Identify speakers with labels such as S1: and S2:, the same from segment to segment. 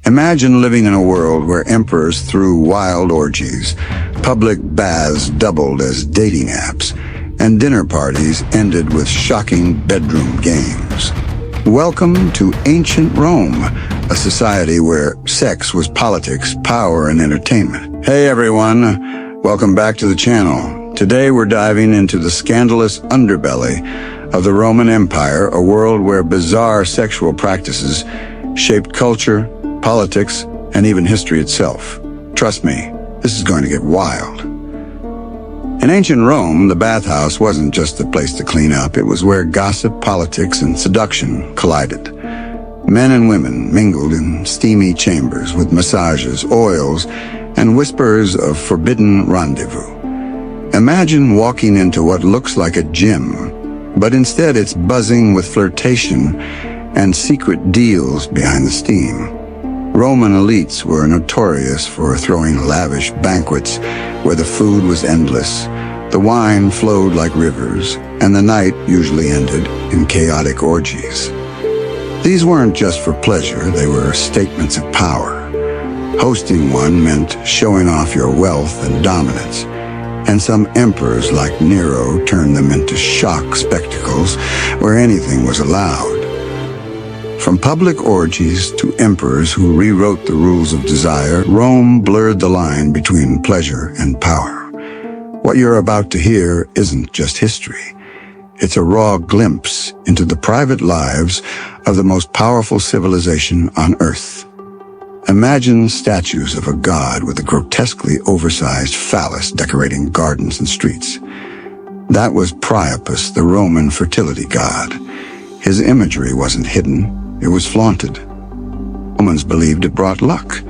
S1: Imagine living in a world where emperors threw wild orgies, public baths doubled as dating apps, and dinner parties ended with shocking bedroom games. Welcome to ancient Rome, a society where sex was politics, power, and entertainment. Hey everyone, welcome back to the channel. Today we're diving into the scandalous underbelly of the Roman Empire, a world where bizarre sexual practices shaped culture, politics, and even history itself. Trust me, this is going to get wild. In ancient Rome, the bathhouse wasn't just a place to clean up. It was where gossip, politics, and seduction collided. Men and women mingled in steamy chambers with massages, oils, and whispers of forbidden rendezvous. Imagine walking into what looks like a gym, but instead it's buzzing with flirtation and secret deals behind the steam. Roman elites were notorious for throwing lavish banquets where the food was endless, the wine flowed like rivers, and the night usually ended in chaotic orgies. These weren't just for pleasure, they were statements of power. Hosting one meant showing off your wealth and dominance, and some emperors like Nero turned them into shock spectacles where anything was allowed. From public orgies to emperors who rewrote the rules of desire, Rome blurred the line between pleasure and power. What you're about to hear isn't just history. It's a raw glimpse into the private lives of the most powerful civilization on Earth. Imagine statues of a god with a grotesquely oversized phallus decorating gardens and streets. That was Priapus, the Roman fertility god. His imagery wasn't hidden. It was flaunted. Romans believed it brought luck,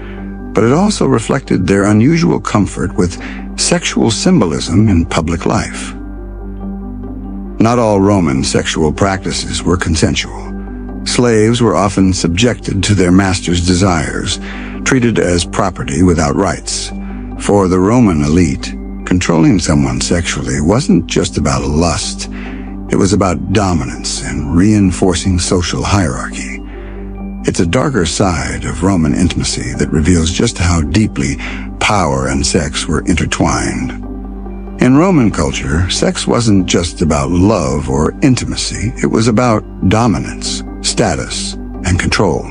S1: but it also reflected their unusual comfort with sexual symbolism in public life. Not all Roman sexual practices were consensual. Slaves were often subjected to their master's desires, treated as property without rights. For the Roman elite, controlling someone sexually wasn't just about lust. It was about dominance and reinforcing social hierarchy. It's a darker side of Roman intimacy that reveals just how deeply power and sex were intertwined. In Roman culture, sex wasn't just about love or intimacy. It was about dominance, status, and control.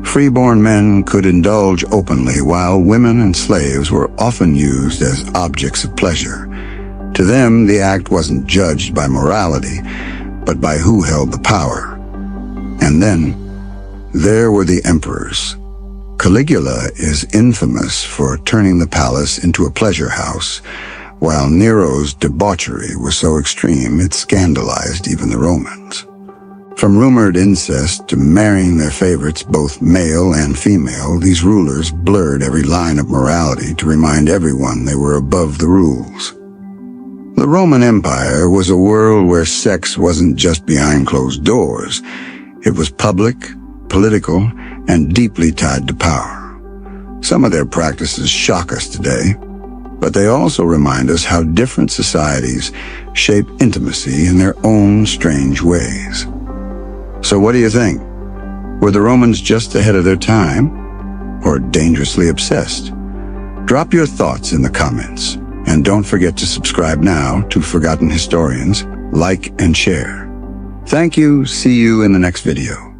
S1: Freeborn men could indulge openly, while women and slaves were often used as objects of pleasure. To them, the act wasn't judged by morality, but by who held the power. And then, there were the emperors. Caligula is infamous for turning the palace into a pleasure house, while Nero's debauchery was so extreme it scandalized even the Romans. From rumored incest to marrying their favorites, both male and female, these rulers blurred every line of morality to remind everyone they were above the rules. The Roman Empire was a world where sex wasn't just behind closed doors. It was public, political, and deeply tied to power. Some of their practices shock us today, but they also remind us how different societies shape intimacy in their own strange ways. So what do you think? Were the Romans just ahead of their time, or dangerously obsessed? Drop your thoughts in the comments. And don't forget to subscribe now to Forgotten Historians, like and share. Thank you, see you in the next video.